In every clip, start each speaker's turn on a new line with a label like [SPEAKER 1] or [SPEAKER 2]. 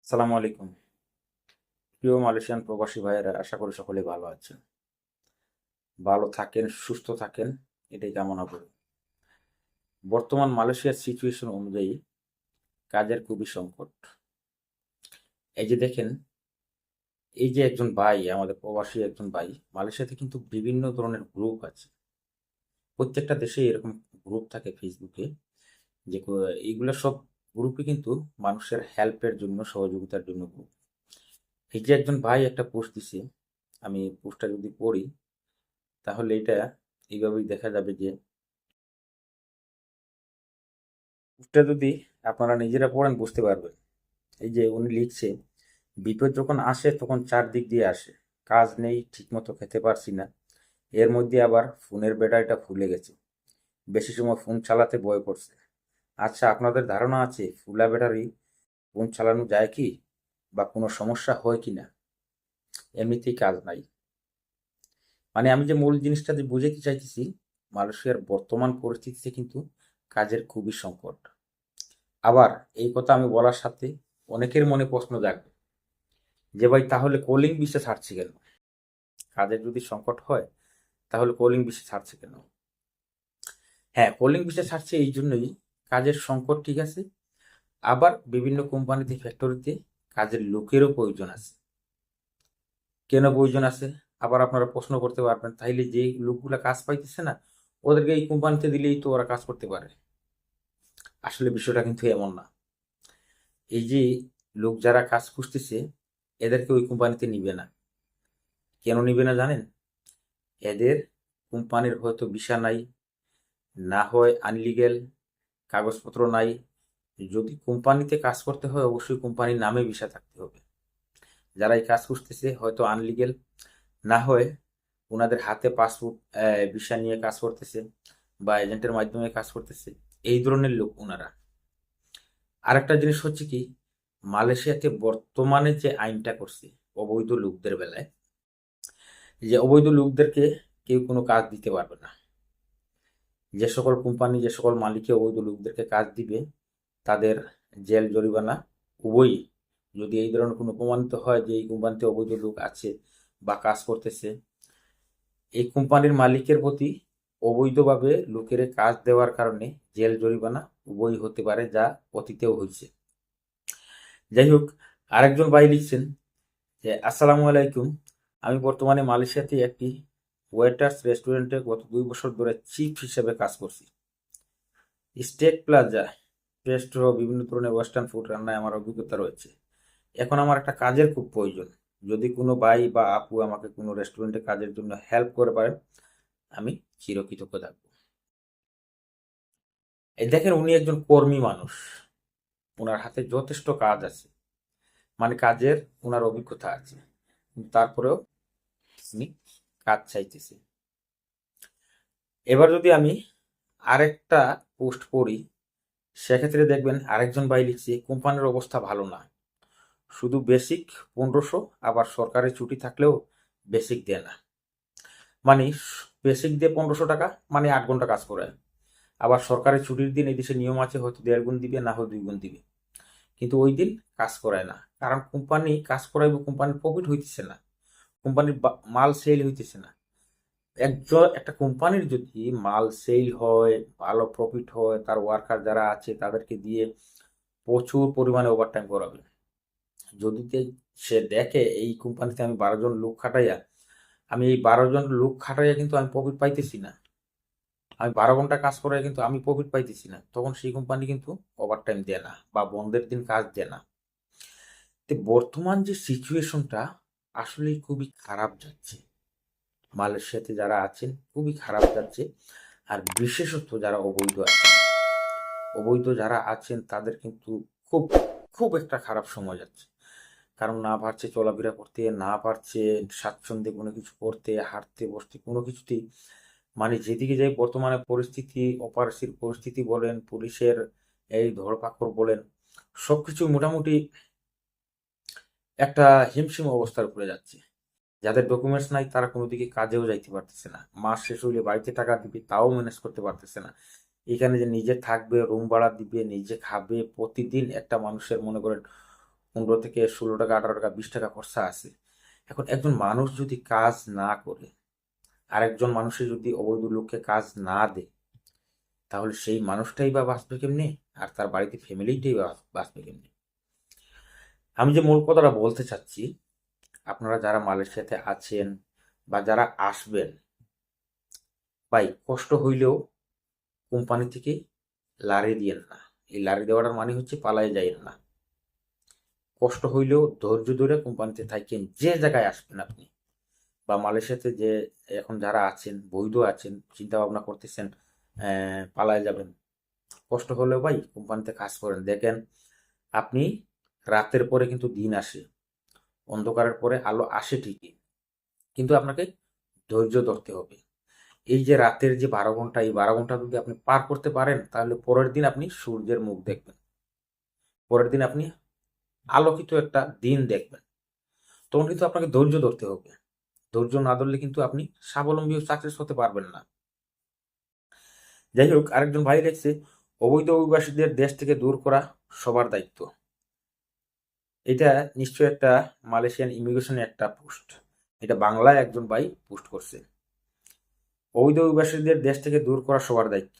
[SPEAKER 1] সালামু আলাইকুম। প্রিয় মালয়েশিয়ান প্রবাসী ভাইয়েরা, আশা করি সকলে ভালো আছেন। ভালো থাকেন, সুস্থ থাকেন, এটাই কামনা করি। বর্তমান মালয়েশিয়ার সিচুয়েশন অনুযায়ী কাজের খুবই সংকট। এই যে দেখেন, এই যে একজন ভাই, আমাদের প্রবাসী একজন ভাই, মালয়েশিয়াতে কিন্তু বিভিন্ন ধরনের গ্রুপ আছে। প্রত্যেকটা দেশে এরকম গ্রুপ থাকে ফেসবুকে, যে এইগুলো সব গ্রুপে কিন্তু মানুষের হেল্পের জন্য, সহযোগিতার জন্য গ্রুপ। এই যে একজন ভাই একটা পোস্ট দিছে, আমি পোস্টটা যদি পড়ি তাহলে এটা এইভাবেই দেখা যাবে যে পোস্টটা যদি আপনারা নিজেরা পড়েন বুঝতে পারবেন। এই যে উনি লিখছে, বিপদ যখন আসে তখন চারদিক দিয়ে আসে, কাজ নেই, ঠিকমতো খেতে পারছি না, এর মধ্যে আবার ফোনের ব্যাটারিটা ফুলে গেছে, বেশি সময় ফোন চালাতে ভয় করছে। আচ্ছা, আপনাদের ধারণা আছে ফুলা ব্যাটারি ফোন চালানো যায় কি, বা কোনো সমস্যা হয় কি না? এমনিতেই কাজ নাই। মানে আমি যে মূল জিনিসটা যে বুঝাতে চাইতেছি, মালয়েশিয়ার বর্তমান পরিস্থিতিতে কিন্তু কাজের খুবই সংকট। আবার এই কথা আমি বলার সাথে অনেকের মনে প্রশ্ন জাগবে যে ভাই, তাহলে কলিং বিশ্বে ছাড়ছে কেন? কাজের যদি সংকট হয় তাহলে কলিং বিশ্বে ছাড়ছে কেন? হ্যাঁ, কলিং বিশ্বে ছাড়ছে এই জন্যই, কাজের সংকট ঠিক আছে, আবার বিভিন্ন কোম্পানিতে, ফ্যাক্টরিতে কাজের লোকেরও প্রয়োজন আছে। কেন প্রয়োজন আছে? আবার আপনারা প্রশ্ন করতে পারবেন, তাইলে যে লোকগুলা কাজ পাইতেছে না, ওদেরকে এই কোম্পানিতে দিলেই তো ওরা কাজ করতে পারে। আসলে বিষয়টা কিন্তু এমন না। এই যে লোক যারা কাজ খুঁজতেছে, এদেরকে ওই কোম্পানিতে নিবে না। কেন নিবে না জানেন? এদের কোম্পানির হয়তো ভিসা নাই, না হয় আনলিগেল, কাগজপত্র নাই। যদি কোম্পানিতে কাজ করতে হয় অবশ্যই কোম্পানির নামে ভিসা থাকতে হবে। যারা এই কাজ করতেছে হয়তো আনলিগেল, না হয় ওনাদের হাতে পাসপোর্ট, ভিসা নিয়ে কাজ করতেছে, বা এজেন্টের মাধ্যমে কাজ করতেছে, এই ধরনের লোক ওনারা। আরেকটা জিনিস হচ্ছে কি, মালয়েশিয়াতে বর্তমানে যে আইনটা করছে অবৈধ লোকদের বেলায়, যে অবৈধ লোকদেরকে কেউ কোনো কাজ দিতে পারবে না। যে সকল কোম্পানি, যে সকল মালিকে অবৈধ লোকদেরকে কাজ দিবে, তাদের জেল, জরিমানা উভয়ই, যদি এই ধরনের কোনো প্রমাণিত হয় যে এই কোম্পানিতে অবৈধ লোক আছে বা কাজ করতেছে, এই কোম্পানির মালিকের প্রতি অবৈধভাবে লোকের কাজ দেওয়ার কারণে জেল, জরিমানা উভয়ই হতে পারে, যা অতীতেও হয়েছে। যাই হোক, আরেকজন ভাই লিখছেন যে আসসালামু আলাইকুম, আমি বর্তমানে মালয়েশিয়াতে একটি ওয়েটার্স রেস্টুরেন্টে গত 2 বছর ধরে চিফ হিসেবে কাজ করছি। স্টেক প্লাজা, রেস্টো, বিভিন্ন ধরনের ওয়েস্টার্ন ফুড রান্নায় আমার অভিজ্ঞতা রয়েছে। এখন আমার একটা কাজের খুব প্রয়োজন। যদি কোনো ভাই বা আপু আমাকে কোনো রেস্টুরেন্টে কাজের জন্য হেল্প করে পারেন, আমি চিরকৃতজ্ঞ থাকবো। এই দেখেন, উনি একজন কর্মী মানুষ, ওনার হাতে যথেষ্ট কাজ আছে, মানে কাজের ওনার অভিজ্ঞতা আছে, কিন্তু তারপরেও উনি কাজ চাইতেছে। এবার যদি আমি আরেকটা পোস্ট পড়ি, সেক্ষেত্রে দেখবেন আরেকজন ভাই লিখছে, কোম্পানির অবস্থা ভালো না, শুধু বেসিক 1500, আবার সরকারি ছুটি থাকলেও বেসিক দেয় না। মানে বেসিক দিয়ে 1500 টাকা, মানে 8 ঘন্টা কাজ করে। আবার সরকারি ছুটির দিন এই দেশে নিয়ম আছে, হয়তো 1.5 গুণ দিবে, না হয় 2 গুণ দিবে, কিন্তু ওই দিন কাজ করায় না। কারণ কোম্পানি কাজ করাইব, কোম্পানির প্রফিট হইতেছে না, কোম্পানির মাল সেল হইতেছে না। একটা কোম্পানির যদি মাল সেল হয়, ভালো প্রফিট হয়, তার ওয়ার্কার যারা আছে তাদেরকে দিয়ে প্রচুর পরিমাণে ওভারটাইম করাবে। যদি সে দেখে এই কোম্পানিতে আমি 12 জন লোক খাটাইয়া, আমি এই 12 জন লোক খাটাইয়া কিন্তু আমি প্রফিট পাইতেছি না, আমি 12 ঘন্টা কাজ করাই কিন্তু আমি প্রফিট পাইতেছি না, তখন সেই কোম্পানি কিন্তু ওভারটাইম দেয় না বা বন্ধের দিন কাজ দেয় না। তো বর্তমান যে সিচুয়েশনটা আসলেই খুবই খারাপ যাচ্ছে, মালয়েশিয়াতে যারা আছেন খুবই খারাপ যাচ্ছে। আর বিশেষত যারা অবৈধ আছেন, অবৈধ যারা আছেন তাদের কিন্তু খুব খুব একটা খারাপ সময় যাচ্ছে। কারণ না পারছে চলাফেরা করতে, না পারছে স্বাচ্ছন্দ্যে কোনো কিছু করতে, হাঁটতে, বসতে, কোনো কিছুতেই। মানে যেদিকে যাই বর্তমানে পরিস্থিতি, অপারেশির পরিস্থিতি বলেন, পুলিশের এই ধরপাকড় বলেন, সবকিছু মোটামুটি একটা হিমশিম অবস্থার উপরে যাচ্ছে। যাদের ডকুমেন্টস নাই তারা কোনো দিকে কাজেও যাইতে পারতেছে না, মাস শেষ হইলে বাড়িতে টাকা দিবে তাও ম্যানেজ করতে পারতেছে না। এখানে যে নিজে থাকবে, রুম ভাড়া দিবে, নিজে খাবে, প্রতিদিন একটা মানুষের মনে করেন 15 থেকে 16 টাকা, 18 টাকা, 20 টাকা খরচা আছে। এখন একজন মানুষ যদি কাজ না করে, আরেকজন মানুষের যদি অবৈধ লোককে কাজ না দেয়, তাহলে সেই মানুষটাই বা বাঁচবে কেমনে, আর তার বাড়িতে ফ্যামিলিটাই বা বাঁচবে কেমনে? আমি যে মূল কথাটা বলতে চাচ্ছি, আপনারা যারা মালয়েশিয়াতে আছেন বা যারা আসবেন, ভাই কষ্ট হইলেও কোম্পানি থেকে লারি দিয়েন না। এই লারি দেওয়াটার মানে হচ্ছে পালাই যাইয়েন না। কষ্ট হইলেও ধৈর্য ধরে কোম্পানিতে থাকেন, যে জায়গায় আসবেন আপনি, বা মালয়েশিয়াতে যে এখন যারা আছেন, বৈধ আছেন, চিন্তা ভাবনা করতেছেন পালায় যাবেন, কষ্ট হলেও ভাই কোম্পানিতে কাজ করেন। দেখেন, আপনি রাতের পরে কিন্তু দিন আসে, অন্ধকারের পরে আলো আসে ঠিকই, কিন্তু আপনাকে ধৈর্য ধরতে হবে। এই যে রাতের যে 12 ঘন্টা, এই 12 ঘন্টা যদি আপনি পার করতে পারেন, তাহলে পরের দিন আপনি সূর্যের মুখ দেখবেন, পরের দিন আপনি আলোকিত একটা দিন দেখবেন। তখন কিন্তু আপনাকে ধৈর্য ধরতে হবে। ধৈর্য না ধরলে কিন্তু আপনি স্বাবলম্বী ও সাকসেস হতে পারবেন না। যাই হোক, আরেকজন ভাই লিখছে, অবৈধ অভিবাসীদের দেশ থেকে দূর করা সবার দায়িত্ব। এটা নিশ্চয়ই একটা মালয়েশিয়ান ইমিগ্রেশনের একটা পোস্ট। এটা বাংলায় একজন ভাই পোস্ট করছে। অবৈধ অভিবাসীদের দেশ থেকে দূর করা সবার দায়িত্ব।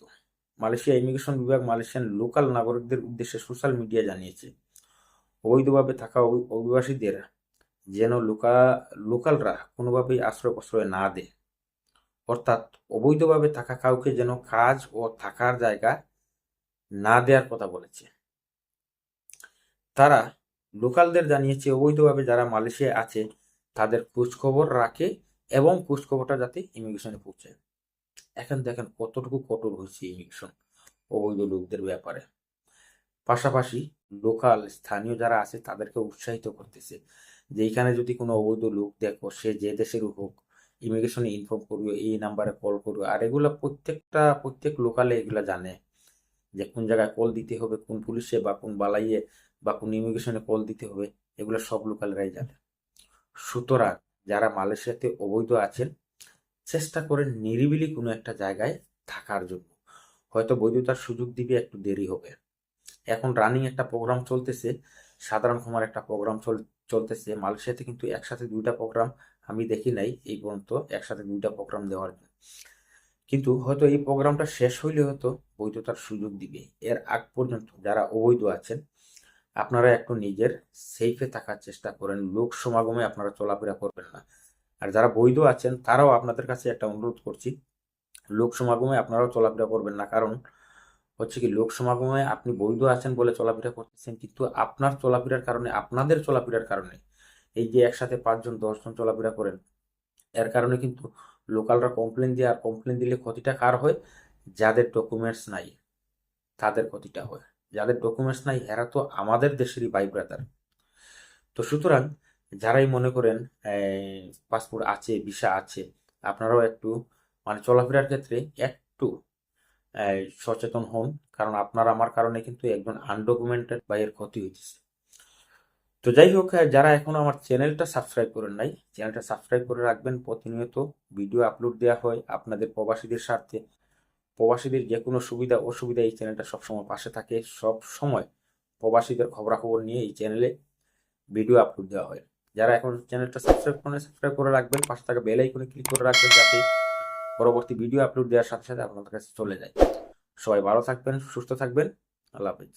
[SPEAKER 1] মালয়েশিয়া ইমিগ্রেশন বিভাগ মালয়েশিয়ান লোকাল নাগরিকদের উদ্দেশ্যে সোশ্যাল মিডিয়া জানিয়েছে, অবৈধভাবে থাকা অভিবাসীদের যেন লোকালরা কোনোভাবেই আশ্রয় প্রশ্রয় না দেয়। অর্থাৎ অবৈধভাবে থাকা কাউকে যেন কাজ ও থাকার জায়গা না দেওয়ার কথা বলেছে। তারা লোকালদের জানিয়েছে, অবৈধভাবে যারা মালয়েশিয়ায় আছে তাদের খোঁজখবর রাখে এবং খোঁজখবরটা যাতে ইমিগ্রেশনে পৌঁছে। এখন দেখেন কতটুকু কঠোর হয়েছে ইমিগ্রেশন অবৈধ লোকদের ব্যাপারে। পাশাপাশি লোকাল স্থানীয় যারা আছে তাদেরকে উৎসাহিত করতেছে যে এইখানে যদি কোনো অবৈধ লোক দেখো, সে যে দেশের হোক, ইমিগ্রেশনে ইনফর্ম করবে, এই নাম্বারে কল করবে। আর এগুলা প্রত্যেক লোকালে এগুলা জানে যে কোন জায়গায় কল দিতে হবে, কোন পুলিশে বা কোন বালাইয়ে বা কোন ইমিগ্রেশনে কল দিতে হবে, এগুলো সব লোকালরাই জানে। সুতরাং যারা মালয়েশিয়াতে অবৈধ আছেন, চেষ্টা করেন নিরিবিলি কোনো একটা জায়গায় থাকার জন্য। হয়তো বৈধতার সুযোগ দিবে, একটু দেরি হবে। এখন রানিং একটা প্রোগ্রাম চলতেছে, সাধারণ ক্ষমার একটা প্রোগ্রাম চলতেছে মালয়েশিয়াতে, কিন্তু একসাথে 2টা প্রোগ্রাম আমি দেখি নাই এই পর্যন্ত, একসাথে 2টা প্রোগ্রাম দেওয়ার জন্য। কিন্তু হয়তো এই প্রোগ্রামটা শেষ হইলে হয়তো বৈধতার সুযোগ দিবে। এর আগ পর্যন্ত যারা অবৈধ আছেন, আপনারা একটু নিজের সেফে থাকার চেষ্টা করেন, লোক সমাগমে আপনারা চলাফেরা করবেন না। আর যারা বৈধ আছেন তারাও আপনাদের কাছে একটা অনুরোধ করছি, লোক সমাগমে আপনারাও চলাফেরা করবেন না। কারণ হচ্ছে কি, লোক সমাগমে আপনি বৈধ আছেন বলে চলাফেরা করতেছেন, কিন্তু আপনার চলাফেরার কারণে, আপনাদের চলাফেরার কারণে, এই যে একসাথে 5 জন 10 জন চলাফেরা করেন, এর কারণে কিন্তু লোকালরা কমপ্লেন দিয়ে, আর কমপ্লেন দিলে ক্ষতিটা কার হয়? যাদের ডকুমেন্টস নাই তাদের ক্ষতিটা হয়। যাদের ডকুমেন্টস নাই এরা তো আমাদের দেশেরই ভাই ব্রাদার। তো সুতরাং যারাই মনে করেন পাসপোর্ট আছে, ভিসা আছে, আপনারাও একটু মানে চলাফেরার ক্ষেত্রে একটু সচেতন হন। কারণ আপনার আমার কারণে কিন্তু একজন আনডকুমেন্টেড ভাইয়ের ক্ষতি হইতেছে। তো যাই হোক, যারা এখনো আমার চ্যানেলটা সাবস্ক্রাইব করেন নাই, চ্যানেলটা সাবস্ক্রাইব করে রাখবেন। প্রতিনিয়ত ভিডিও আপলোড দেওয়া হয় আপনাদের প্রবাসীদের স্বার্থে। প্রবাসীদের যে কোনো সুবিধা অসুবিধা এই চ্যানেলটা সবসময় পাশে থাকে। সব সময় প্রবাসীদের খবরাখবর নিয়ে এই চ্যানেলে ভিডিও আপলোড দেওয়া হয়। যারা এখন চ্যানেলটা সাবস্ক্রাইব করে রাখবেন, পাশে থাকা বেল আইকনে ক্লিক করে রাখবেন, যাতে পরবর্তী ভিডিও আপলোড দেওয়ার সাথে সাথে আপনাদের কাছে চলে যায়। সবাই ভালো থাকবেন, সুস্থ থাকবেন। আল্লাহ হাফেজ।